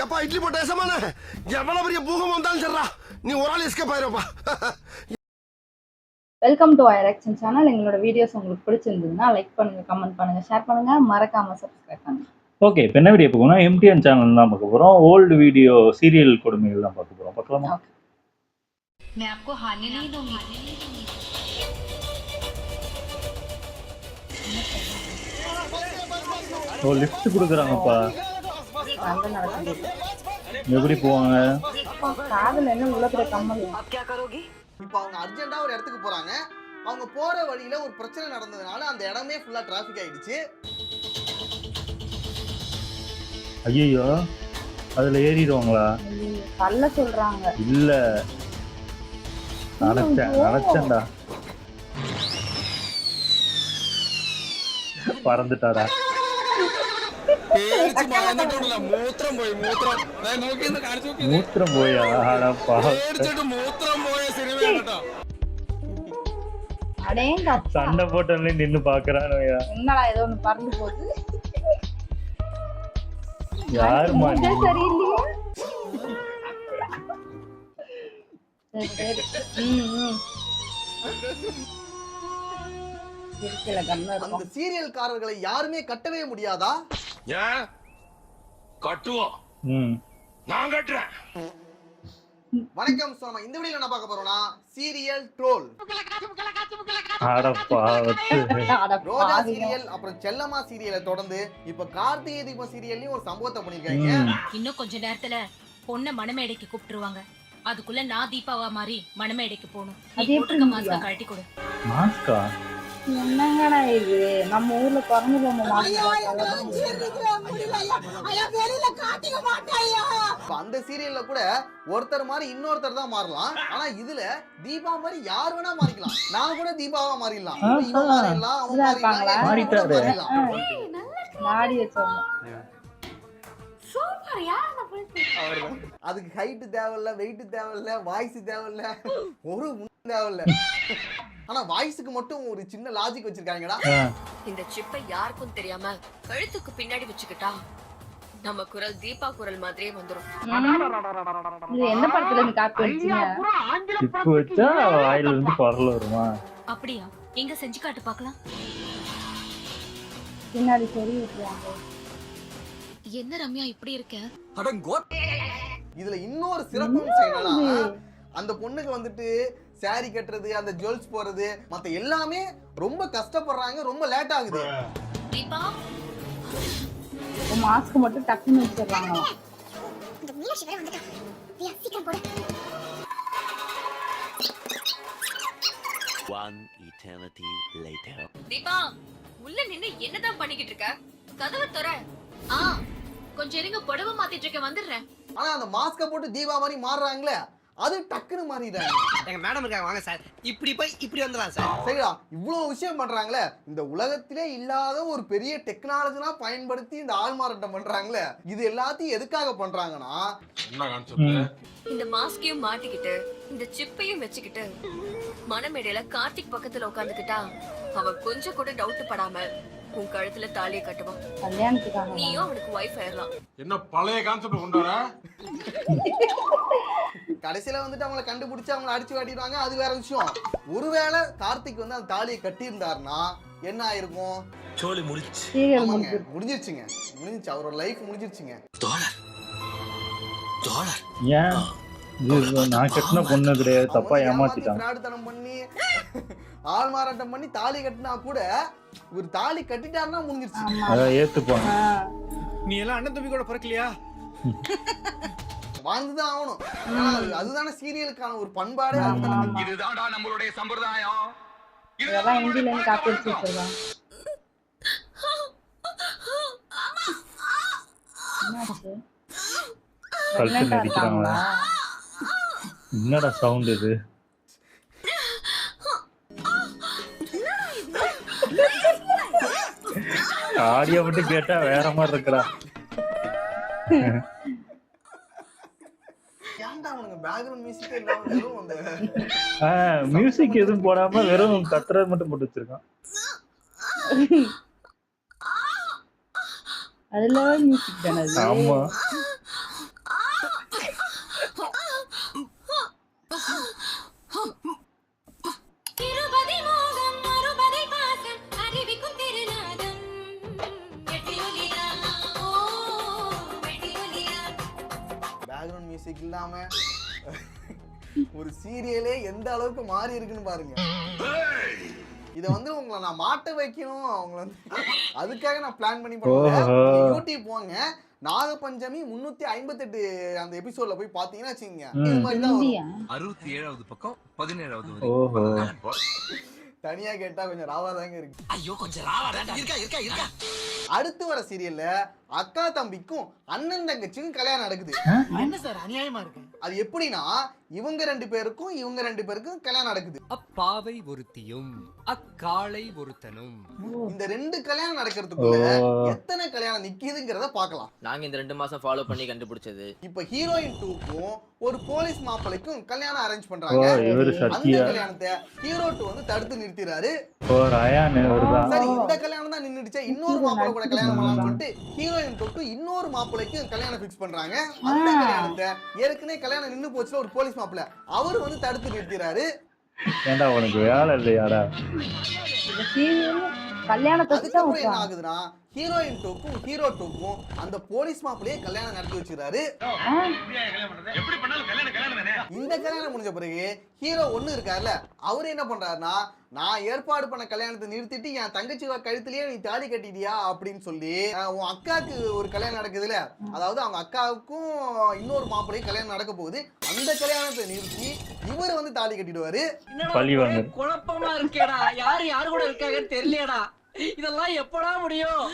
எப்பா இட்லி போட்ட ஏசமான எவ்வளவு பெரிய பூகம் வந்தாலும் சரிடா நீ ஒரு ஆள் எஸ்கேப் ஆயிருப்பா. வெல்கம் டு ஐரக்ஷன் சேனல். எங்களோட வீடியோஸ் உங்களுக்கு பிடிச்சிருந்ததுன்னா லைக் பண்ணுங்க, கமெண்ட் பண்ணுங்க, ஷேர் பண்ணுங்க, மறக்காம சப்ஸ்கிரைப் பண்ணுங்க. ஓகே, இப்போ என்ன வீடியோ பார்க்கணும்? எம்டிஎன் சேனல் தான் பார்க்க போகிறோம். ஓல்டு வீடியோ சீரியல் கொடுமைகள் தான் பார்க்க போகிறோம். பார்க்கலாமா? मैं आपको हारने नहीं दूंगी. ஓ, லிஃப்ட் கொடுக்குறாங்கப்பா. சண்டை நடக்குது. எப்படி போவாங்க? காதுல என்ன இவ்வளவு பெரிய கம்மல்? இப்போ அவங்க அர்ஜென்ட்டா ஒரு இடத்துக்கு போறாங்க. அவங்க போற வழியில ஒரு பிரச்சனை நடந்ததுனால அந்த இடமே ஃபுல்லா டிராஃபிக் ஆயிடுச்சு. ஐயோ, அதுல ஏறிடுவாங்களா? கல்ல சொல்றாங்க. இல்ல, நினைச்சேன்டா. பறந்துட்டாடா. மூத்திரம் போயா? சண்டை போட்டோம்ல நின்னு பாக்குறான். என்னடா ஏதோ ஒண்ணு பறந்து போகுது. யாருமா நீ? சரியில்லையே. அந்த சீரியல்காரர்களை யாருமே கட்டவே முடியாதா? ஏன் கட்டுவோம், நான் கட்டுறேன். வணக்கம் சோமா. இந்த வீடியோல என்ன பார்க்க போறோம்னா சீரியல் ட்ரோல். ரோஜா சீரியல் அப்புறம் செல்லம்மா சீரியலை தொடர்ந்து இப்ப கார்த்திகை தீபம் சீரியல்லயும் ஒரு சம்பவத்தை பண்ணிருக்காங்க. இன்னும் கொஞ்ச நேரத்துல பொண்ண மணமேடைக்கு கூப்பிட்டுருவாங்க. அதுக்குள்ள நான் தீபாவா மாதிரி மணமேடைக்கு போகணும். மாஸ்க கழட்டி கொடு. மாஸ்கா? என்னங்கடா இது? நம்ம ஊர்ல குறைஞ்ச அந்த சீரியல்ல கூட ஒருத்தர் மாதிரி இன்னொருத்தர் தான் மாறலாம். ஆனா இதுல தீபா மாதிரி யார் வேணா மாறிக்கலாம். நான் கூட தீபாவா மாறிடலாம். இவன் மாறிடலாம், அவன் மாறிடலாம். நாடி வச்சவங்க. அதுக்கு ஹைட் தேவையில்ல, வெயிட் தேவையில்ல, வாய்ஸ் தேவையில்ல, ஒரு தேவையில்ல. ஆனா வாய்ஸுக்கு மட்டும் ஒரு சின்ன லாஜிக் வச்சிருக்காங்கடா. இந்த சிப்பை யாருக்கும் தெரியாம கழுத்துக்கு பின்னாடி வச்சுக்கிட்டா நம்ம குரல் தீபா குரல் மாதிரியே வந்துரும். இது எந்த படத்துல இருந்து காப்பி வச்சீங்க? இப்போ வச்சா வாயில இருந்து குரல் வருமா? அப்படியா? எங்க செஞ்சு காட்டு பார்க்கலாம். பின்னாடி சரி விட்டுறாங்க. என்ன ரம்யா இப்படி இருக்க? இதுல இன்னொரு சிறப்பு என்னன்னா அந்த பொண்ணுக்கு வந்துட்டு சாரி கட்டுறது, அந்த ஜுவல்ஸ் போறது, மத்த எல்லாமே ரொம்ப கஷ்டப்படுறாங்க. ரொம்ப லேட் ஆகுது. தீபா மாஸ்க் மட்டும் டக்குன்னு வச்சிரறாங்க. இந்த மீனாட்சி வேற வந்துட்டா. நீ சீக்கிரம் போடு. One eternity later. தீபா உள்ள நின்னு என்னதான் பண்ணிக்கிட்டு இருக்க? கதவை தர. கொஞ்சம் இருங்க, புடவை மாத்திட்டு இருக்க, வந்துடுறேன். ஆனா அந்த மாஸ்க போட்டு தீபா மாதிரி மாறுறாங்களே, அது டக்குன்னு மாறிடுறாங்க. எங்க மேடம் இருக்காங்க, வாங்க சார். இப்படி போய் இப்படி வந்துடலாம் சார். சரிடா, இவ்வளவு விஷயம் பண்றாங்களே, இந்த உலகத்திலே இல்லாத ஒரு பெரிய டெக்னாலஜிலாம் பயன்படுத்தி இந்த ஆள் மாறாட்டம் பண்றாங்களே, இது எல்லாத்தையும் எதுக்காக பண்றாங்கன்னா இந்த மாஸ்கையும் மாட்டிக்கிட்டு இந்த சிப்பையும் வச்சுக்கிட்டு மணமேடையில கார்த்திக் பக்கத்துல உட்காந்துக்கிட்டா அவன் கொஞ்சம் கூட டவுட் படாம உன் கழுத்துல தாலியை கட்டுவான். கல்யாணத்துக்காக நீயும் அவனுக்கு வைஃப் ஆயிரலாம். என்ன பழைய கான்செப்ட் கொண்டு வர? கடைசியில வந்துட்டு அவங்கள கண்டுபிடிச்சு அவங்கள அடிச்சு வாட்டிடுவாங்க. அது வேற விஷயம். ஒருவேளை கார்த்திக் வந்து அந்த தாலியை கட்டி இருந்தாருன்னா என்ன ஆயிருக்கும்? சோலி முடிச்சு முடிஞ்சிருச்சுங்க. முடிஞ்சிச்சு, அவரோட லைஃப் முடிஞ்சிருச்சுங்க. ஏன் நான் கட்டின பொண்ணு கிடையாது, தப்பா ஏமாத்திட்டான். ஃப்ராடுத்தனம் பண்ணி ஆள் மாறாட்டம் பண்ணி தாலி கட்டினா கூட ஒரு தாலி கட்டிட்டாருன்னா முடிஞ்சிருச்சு. அத ஏத்துப்பாங்க. நீ எல்லாம் அண்ணன் தம்பி கூட பிறக்கலையா? வாழ்ந்துதான் ஆகணும். அதுதானே சீரியலுக்கான ஒரு பண்பாடே. இதுதான்டா நம்மளுடைய சம்பிரதாயம். இதெல்லாம் இந்தியில இருந்து காப்பி அடிச்சு வச்சிருக்காங்க. கழுத்து நெரிக்கிறாங்களா? என்னடா சவுண்ட் இது? ஆடியோ மட்டும் கேட்டா வேற மாதிரி இருக்குடா. மியூசிக் எதுவும் போடாம வெறும் கத்துறது மட்டும் போட்டு வச்சிருக்கான். அதுல மியூசிக் தானே அது. ஆமா பேக்ரவுண்ட் மியூசிக் இல்லாம ஒரு சீரியலே எந்த அளவுக்கு மாறி இருக்குன்னு பாருங்க. இத வந்து உங்களை நான் மாட்ட வைக்கணும், அவங்களை வந்து அதுக்காக நான் பிளான் பண்ணி பண்ணுவேன். யூடியூப் போங்க, நாகபஞ்சமி 358 அந்த எபிசோட்ல போய் பாத்தீங்கன்னா வச்சுக்கோங்க, இது மாதிரி தான் வரும். 67வது பக்கம் 17வது ஓஹோ தனியா கேட்டா கொஞ்சம் ராவாதாங்க இருக்கு. ஐயோ கொஞ்சம் ராவாடா இருக்கா. அடுத்து வர சீரியல்ல அக்கா தம்பிக்கும் அண்ணன் தங்கச்சிக்கும் கல்யாணம் நடக்குது. என்ன சார் அநியாயமா இருக்கு? அது எப்படின்னா இவங்க ரெண்டு பேருக்கும் கல்யாணம் நடக்குது. அப்பாவை ஒருத்தியும் அக்காளை ஒருத்தனும். இந்த ரெண்டு கல்யாணம் நடக்கிறதுக்குள்ள எத்தனை கல்யாணம் நிக்குதுங்கிறத பார்க்கலாம். நாங்க இந்த 2 மாசம் ஃபாலோ பண்ணி கண்டுபிடிச்சது. இப்ப ஹீரோயின் 2க்கும் ஒரு போலீஸ் மாப்பிளைக்கும் கல்யாணம் அரேஞ்ச் பண்றாங்க. அந்த கல்யாணத்தை ஹீரோ 2 வந்து தடுத்து நிறுத்திறாரு. சரி இந்த கல்யாணம் தான் நின்னுடுச்சே, இன்னொரு மாப்பிளை கூட கல்யாணம் பண்ணலாம்னு சொல்லிட்டு ஹீரோயின் 2 இன்னொரு மாப்பிளைக்கு கல்யாணம் ஃபிக்ஸ் பண்றாங்க. அந்த கல்யாணத்தை ஏற்கனவே கல்யாணம் நின்னு போச்சுல ஒரு போலீஸ் மாப்பிளை, அவர் வந்து தடுத்து நிறுத்திறாரு. ஏண்டா உனக்கு வேலை இல்லையாடா? இந்த சீரியல் கல்யாணத்தை அதுக்கப்புறம் என்ன ஆகுதுன்னா ஹீரோயின் 2க்கும் ஹீரோ 2க்கும் அந்த போலீஸ் மாப்பிளையே கல்யாணம் நடத்தி வச்சுக்கிறாரு. இந்த கல்யாணம் முடிஞ்ச பிறகு ஹீரோ 1 இருக்காருல்ல, அவரு என்ன பண்றாருன்னா, நான் ஏற்பாடு பண்ண கல்யாணத்தை நிறுத்திட்டு என் தங்கச்சி கழுத்துலயே நீ தாலி கட்டிட்டியா அப்படின்னு சொல்லி உன் அக்காவுக்கு ஒரு கல்யாணம் நடக்குதுல்ல, அதாவது அவங்க அக்காவுக்கும் இன்னொரு மாப்பிளையும் கல்யாணம் நடக்க போகுது, அந்த கல்யாணத்தை நிறுத்தி இவர் வந்து தாலி கட்டிடுவாரு. குழப்பமா இருக்கேடா, யாரு கூட இருக்காங்கன்னு தெரியலடா. இதெல்லாம் எப்படா முடியும்?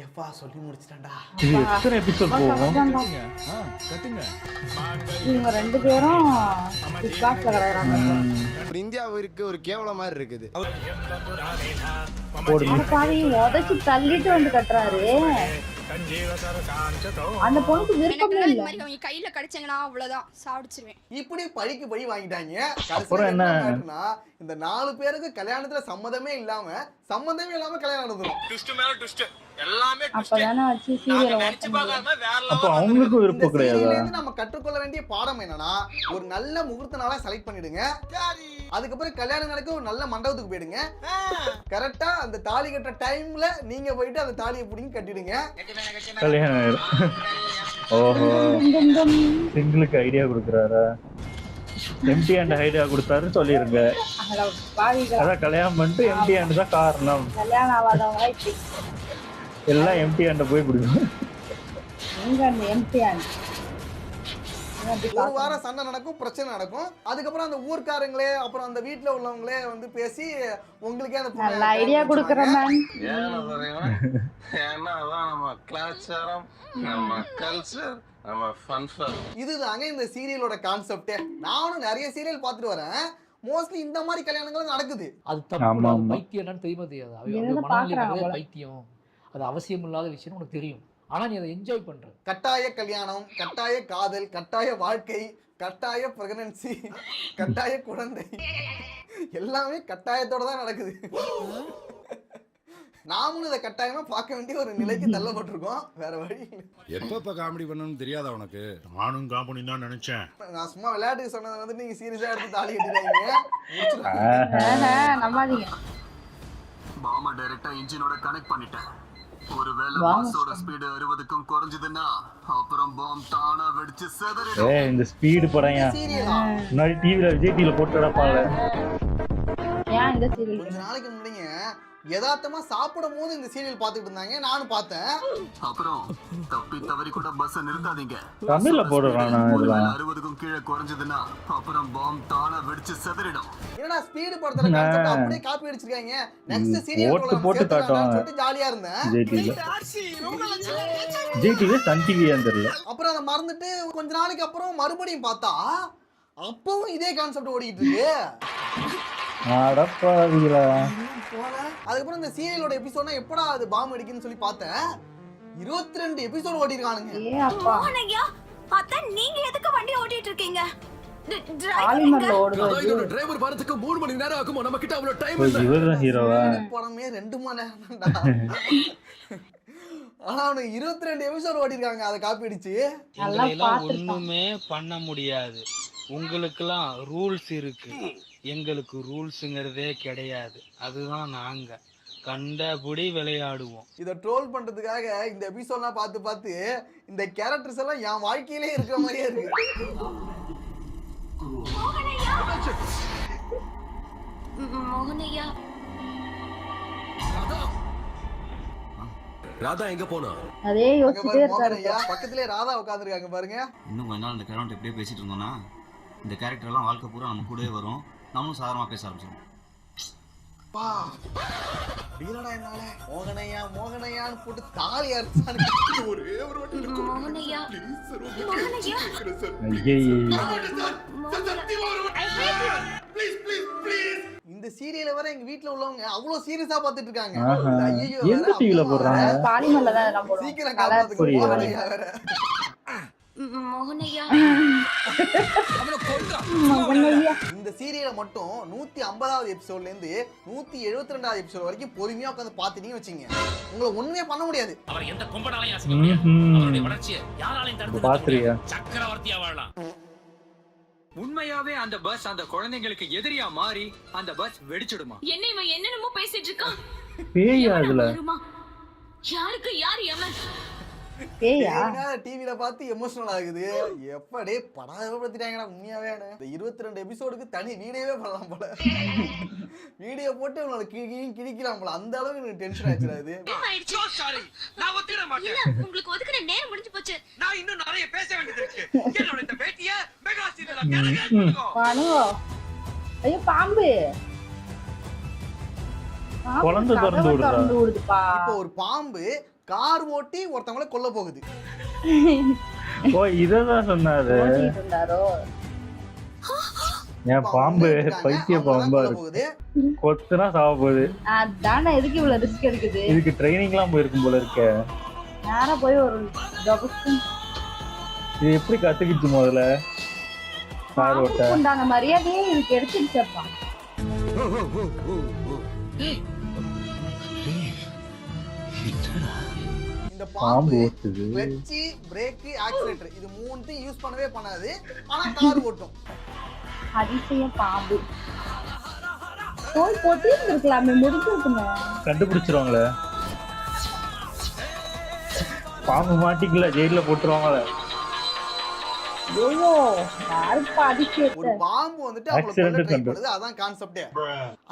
எப்பா சொல்லி முடிச்சிட்டேன்டா. இது எத்தனை எபிசோட் போகும்? கட்டுங்க. இவங்க ரெண்டு பேரும் கிளாஸ்ல கலறாங்க. இந்தியாவிற்கு ஒரு கேவல மாதிரி இருக்குது. பாவி உதச்சி தள்ளிட்டு வந்து கட்டுறாரு. அந்த பொண்ணுக்கு விருப்பமே இல்ல. அவங்க கையில கடிச்சங்கனா அவ்வளவுதான் சாப்பிடுச்சிருவேன். இப்படி பழிக்கு பழி வாங்கிட்டாங்க. அப்புறம் என்ன? இந்த 4 பேருக்கு கல்யாணத்துல சம்மதமே இல்லாம கல்யாணம் நடந்துரும். ட்விஸ்ட் மேல ட்விஸ்ட் எல்லாமே அப்பதானே வச்சு சீரியல் அப்ப அவங்களுக்கு விருப்பம் கிடையாதா? நம்ம கற்றுக்கொள்ள வேண்டிய பாடம் என்னன்னா, ஒரு நல்ல முகூர்த்த நாளா செலக்ட் பண்ணிடுங்க. அதுக்கப்புறம் கல்யாணம் நடக்க ஒரு நல்ல மண்டபத்துக்கு போயிடுங்க. கரெக்டா அந்த தாலி கட்டுற டைம்ல நீங்க போயிட்டு அந்த தாலியை பிடிங்கி கட்டிடுங்க. கல்யாணம் ஆயிரும். ஓஹோ சிங்கிளுக்கு ஐடியா கொடுக்குறாரா? எம்டி அண்ட் ஐடியா கொடுத்தாரு சொல்லிருங்க. அதான் கல்யாணம் பண்ணிட்டு எம்டி அண்ட் தான் காரணம். கல்யாணம் ஆகாதவங்க இப்படி எல்லாம் எம்டி அண்ட போய் பிடிக்கும். எங்க அந்த எம்டி அண்ட் ஒரு வாரம் சண்டை நடக்கும், பிரச்சனை நடக்கும். அதுக்கப்புறம் அந்த ஊர்க்காரங்களே அப்புறம் அந்த வீட்டுல உள்ளவங்களே வந்து பேசி உங்களுக்கே அந்த நல்ல ஐடியா கொடுக்குறேன் மேம். ஏன்னா அதான் நம்ம கலாச்சாரம், நம்ம கல்ச்சர், நம்ம ஃபன். இதுதாங்க இந்த சீரியலோட கான்செப்டே. நானும் நிறைய சீரியல் பார்த்துட்டு வரேன். மோஸ்ட்லி இந்த மாதிரி கல்யாணங்கள் நடக்குது. அது தப்பு. பைத்தியம் என்னன்னு தெரியாது. அவங்க மனநிலை பைத்தியம். அது அவசியம் இல்லாத விஷயம் உனக்கு தெரியும். ஆனா நீ அதை என்ஜாய் பண்ற. கட்டாய கல்யாணம், கட்டாய காதல், கட்டாய வாழ்க்கை, கட்டாய பிரெக்னன்சி, கட்டாய குழந்தை எல்லாமே கட்டாயத்தோட தான் நடக்குது. நாமளும் இதை கட்டாயமா பார்க்க வேண்டிய ஒரு நிலைக்கு தள்ளப்பட்டிருக்கோம். வேற வழி எப்ப காமெடி பண்ணணும்னு தெரியாதா உனக்கு? நானும் காமெடி தான் நினைச்சேன். நான் சும்மா விளையாட்டுக்கு சொன்னதை வந்து நீங்க சீரியஸா எடுத்து தாலி கட்டிடுறீங்க. நம்பாதீங்க. பாமா டைரக்டா இன்ஜினோட கனெக்ட் பண்ணிட்டேன். ஒருவேளை பாஸோட ஸ்பீடு 60க்கும் குறைஞ்சதுன்னா அப்புறம் பாம் தானா வெடிச்சு செதறிடும். இந்த ஸ்பீடு படம்யா முன்னாடி டிவில விஜய் டிவில போட்டுடப்பால. ஏன் இந்த சீரியல் கொஞ்ச நாளைக்கு முன்னே யதார்த்தமா சாப்பிடும் போது இந்த சீரியல் பார்த்துட்டு இருந்தாங்க, நானும் பார்த்தேன். அப்புறம் தப்பி தவறி கூட பஸ் நிறுத்தாதீங்க. தமிழ்ல போடுறானா? 60க்கும் கீழே குறைஞ்சதுன்னா அப்புறம் பாம் தானா வெடிச்சு செதறிடும். என்னடா ஸ்பீடு படத்துல கான்செப்ட் அப்படியே காப்பி அடிச்சிருக்காங்க. நெக்ஸ்ட் சீரியல் போட்டு காட்டுவாங்க. சொல்லிட்டு ஜாலியா இருந்தேன். விஜய் டிவி சன் டிவியா தெரியல. அப்புறம் அதை மறந்துட்டு கொஞ்ச நாளைக்கு அப்புறம் மறுபடியும் பார்த்தா அப்பவும் இதே கான்செப்ட் ஓடிட்டு இருக்கு. அடப்பாவிகளா. அதுக்கப்புறம் இந்த சீரியலோட எபிசோட்னா எப்படா அது பாம் அடிக்குன்னு சொல்லி பார்த்தேன். 22 எபிசோட் ஓடி இருக்கானுங்க. ஏ அப்பா அத்தா நீங்க எதுக்கு வண்டி ஓட்டிட்டு இருக்கீங்க? பாலிமர்ல ஓடுது. டிரைவர் வரதுக்கு 3 மணி நேரம் ஆகுமோ? நம்ம கிட்ட அவ்வளவு டைம் இல்ல. இவர்தான் ஹீரோவா? படமே 2 மணி நேரம்டா. ஆனா அவனுக்கு 22 எபிசோட் ஓட்டிருக்காங்க அதை காப்பி அடிச்சு. எங்களையெல்லாம் ஒண்ணுமே பண்ண முடியாது. உங்களுக்கெல்லாம் ரூல்ஸ் இருக்கு, எங்களுக்கு ரூல்ஸுங்கிறதே கிடையாது. அதுதான் நாங்க கண்டபடி விளையாடுவோம். இதை ட்ரோல் பண்றதுக்காக இந்த எபிசோட்லாம் பார்த்து பார்த்து இந்த கேரக்டர்ஸ் எல்லாம் என் வாழ்க்கையிலே இருக்கிற மாதிரியே இருக்கு. மோகனையா ராதா எங்க போனா? அதே யோசிச்சுட்டே இருக்காரு. பக்கத்திலே ராதா உட்காந்துருக்காங்க பாருங்க. இன்னும் கொஞ்ச நாள் இந்த கேரக்டர் எப்படியே பேசிட்டு இருந்தோம்னா இந்த கேரக்டர் எல்லாம் வாழ்க்கை பூரா நம்ம கூடவே வரும். நம்மளும் சாதாரணமா பேச ஆரம்பிச்சிடும். என்னால மோகனையா மோகனையான்னு போட்டு தாலி அறுத்தானு ஒரே ஒரு வாட்டி மோகனையா இந்த சீரியலை வர எங்க வீட்ல உள்ளவங்க அவ்வளவு சீரியஸா பாத்துட்டு இருக்காங்க. ஐயோ எந்த டிவில போடுறாங்க? பாலிமர்ல தான் எல்லாம் போடுறாங்க. சீக்கிரம் காப்பாத்துங்க மோகனையா வேற. மோகனையா இந்த சீரியலை மட்டும் 150வது எபிசோட்ல இருந்து 172வது எபிசோட் வரைக்கும் பொறுமையா உட்கார்ந்து பாத்துட்டீங்கன்னு வச்சீங்க, உங்களை ஒண்ணுமே பண்ண முடியாது. அவர் எந்த கொம்பனாலையும் அசைக்க முடியாது. அவருடைய வளர்ச்சியை யாராலையும் தடுத்து நிறுத்த முடியாது. சக்கரவர்த்தியா வாழலாம். உண்மையாவே அந்த பஸ் அந்த குழந்தைங்களுக்கு எதிரியா மாறி அந்த பஸ் வெடிச்சிடுமா? என்ன இவன் என்னென்னமோ பேசிட்டு இருக்கான். பேயா அதுல? யாருக்கு யார் எவன்? டிவில பார்த்து எமோஷனல் ஆகுது. எப்படே படாதபடுத்திட்டாங்கடா உண்மையாவே. இந்த 22 எபிசோடுக்கு தனி வீடியோவே பண்ணலாம் போல. வீடியோ போட்டு உங்களை கிழிக்கலாம் போல. அந்த அளவுக்கு எனக்கு டென்ஷன் ஆயிடுச்சு. நான் ஒத்திட மாட்டேன். உங்களுக்கு ஒதுக்குற நேரம் முடிஞ்சு போச்சு. நான் இன்னும் நிறைய பேச வேண்டியது இருக்கு. என்னோட இந்த பேட்டியை மெகா சீரியல்ல கேளுங்க. ஐயோ பாம்பு குழந்தை திறந்து விடுதுப்பா. இப்போ ஒரு பாம்பு கார் ஓட்டி ஒருத்தவங்கள கொல்ல போகுது. ஓ இததான் சொன்னாரு. ஏன் பாம்பு பைத்திய பாம்பா இருக்கு. கொத்துனா சாவ போகுது. அதானே எதுக்கு இவ்வளவு ரிஸ்க் எடுக்குது? இதுக்கு ட்ரைனிங்லாம் போயிருக்கும் போல இருக்க. நேரா போய் ஒரு இது எப்படி கத்துக்கிச்சு முதல்ல கார் ஓட்ட? உண்டான மரியாதையே இதுக்கு எடுத்துச்சப்பா. இந்த பாம்பு கிளட்ச், பிரேக், ஆக்சிலரேட்டர் இது மூணுத்தையும் யூஸ் பண்ணவே பண்ணாது. ஆனா கார் ஓட்டும். அதிசய பாம்பு. தோல் போட்டு இருக்கலாமே, முடிஞ்சிருக்குமே. கண்டுபிடிச்சிருவாங்களே. பாம்பு மாட்டிக்கல ஜெயில போட்டுருவாங்களே. ஐயோ யாருப்பா அதிசயம். ஒரு பாம்பு வந்துட்டு அவங்கள கொல்ல ட்ரை பண்ணுது. அதான் கான்செப்டே.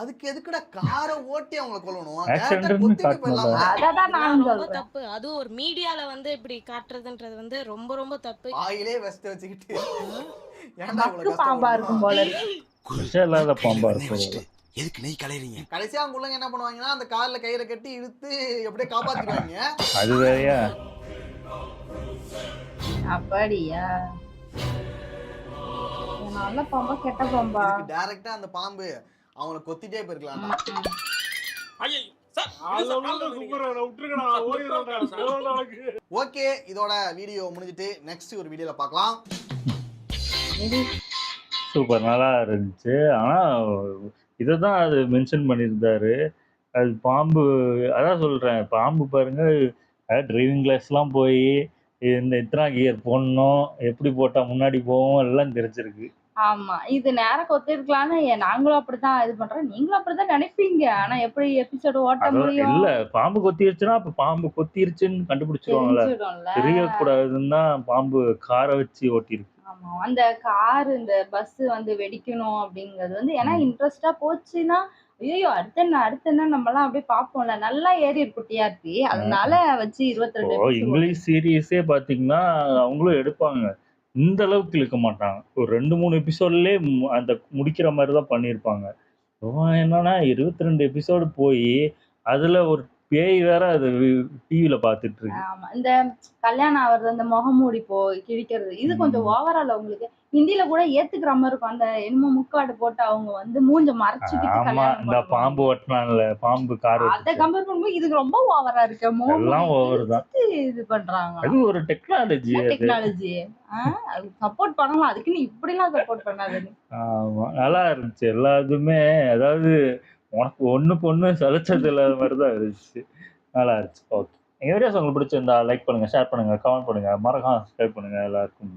அதுக்கு எதுக்குடா காரை ஓட்டி அவங்கள கொல்லணும்? டேரக்டா கொத்திட்டு போயிடலாம். அதான் நான் சொல்றேன். தப்பு. அது ஒரு மீடியால வந்து இப்படி காட்டுறதுன்றது வந்து ரொம்ப ரொம்ப தப்பு. ஆயிலே வெஸ்ட் வச்சுக்கிட்டு ஏன்டா இவ்வளவு பாம்பா இருக்கும் போல இருக்கு. குஷலாத பாம்பா இருக்கு. எதுக்கு நெய் கலையறீங்க? கடைசியா அவங்களுங்க என்ன பண்ணுவாங்கன்னா அந்த கால்ல கயிறை கட்டி இழுத்து எப்படியே காப்பாத்திடுவாங்க. அது வேறயா? அப்படியா? நல்ல பாம்பா கெட்ட பாம்பா? டைரக்டா அந்த பாம்பு அவங்கள கொத்திட்டே போயிருக்கலாம். ஓகே, இதோட வீடியோ முடிஞ்சிட்டு நெக்ஸ்ட் ஒரு வீடியோல பார்க்கலாம். சூப்பர், நல்லா இருந்துச்சு. ஆனா இததான் அது மென்ஷன் பண்ணியிருந்தாரு. அது பாம்பு, அதான் சொல்றேன், பாம்பு பாருங்க டிரைவிங் கிளாஸ்லாம் போய் இந்த எத்தனை கியர் போடணும், எப்படி போட்டா முன்னாடி போவோம் எல்லாம் தெரிஞ்சிருக்கு. ஆமா, இது நேரம் கொத்திருக்கலாம்னு நாங்களும் அப்படித்தான் இது பண்றோம். நீங்களும் அப்படித்தான் நினைப்பீங்க. ஆனா எப்படி எபிசோடு ஓட்ட முடியும்? இல்ல, பாம்பு கொத்திருச்சுன்னா அப்ப பாம்பு கொத்திருச்சுன்னு கண்டுபிடிச்சிருவாங்கல்ல. தெரியக்கூடாதுன்னு தான் பாம்பு காரை வச்சு ஓட்டிருக்கு. ஆமா, அந்த கார் இந்த பஸ் வந்து வெடிக்கணும் அப்படிங்கிறது வந்து ஏன்னா இன்ட்ரெஸ்டா போச்சுன்னா ஐயோ அடுத்த என்ன நம்ம எல்லாம் அப்படியே பாப்போம்ல. நல்லா ஏறி குட்டியா இருக்கு, அதனால வச்சு 22 இங்கிலீஷ் சீரியஸே பாத்தீங்கன்னா அவங்களும் எடுப்பாங்க, இந்த அளவுக்கு இழுக்க மாட்டாங்க. ஒரு 2-3 எபிசோட்லயே அந்த முடிக்கிற மாதிரிதான் பண்ணியிருப்பாங்க. என்னன்னா 22 எபிசோடு போய் அதுல ஒரு பேய் வேற அது டிவில பாத்துட்டு இருக்கு. ஆமா, இந்த கல்யாணம் ஆவறது, அந்த முகமூடி கிழிக்கிறது, இது கொஞ்சம் ஓவரால் உங்களுக்கு ஹிந்தில கூட ஏத்துக்கிற மாதிரி இருக்கும். அந்த என்னமோ முக்காடு போட்டு அவங்க வந்து மூஞ்ச மறைச்சிக்கிட்டு கல்யாணம் இந்த பாம்பு ஓட்டினான்ல, பாம்பு கார், அத கம்பேர் பண்ணும்போது இதுக்கு ரொம்ப ஓவரா இருக்கு. எல்லாம் ஓவர் தான் இது பண்றாங்க. அது ஒரு டெக்னாலஜி. அது சப்போர்ட் பண்ணலாம், அதுக்கு நீ இப்படி எல்லாம் சப்போர்ட் பண்ணாத. ஆமா, நல்லா இருந்துச்சு எல்லாத்துமே. அதாவது உனக்கு ஒண்ணுக்கு ஒண்ணு சலிச்சது இல்லாத மாதிரிதான் இருந்துச்சு. நல்லா இருந்துச்சு. ஓகே. எங்க வீடியோஸ் உங்களுக்கு பிடிச்சிருந்தா லைக் பண்ணுங்க, ஷேர் பண்ணுங்க, கமெண்ட் பண்ணுங்க, மறக்காம சப்ஸ்கிரைப் பண்ணுங்க. எல்லாருக்கும்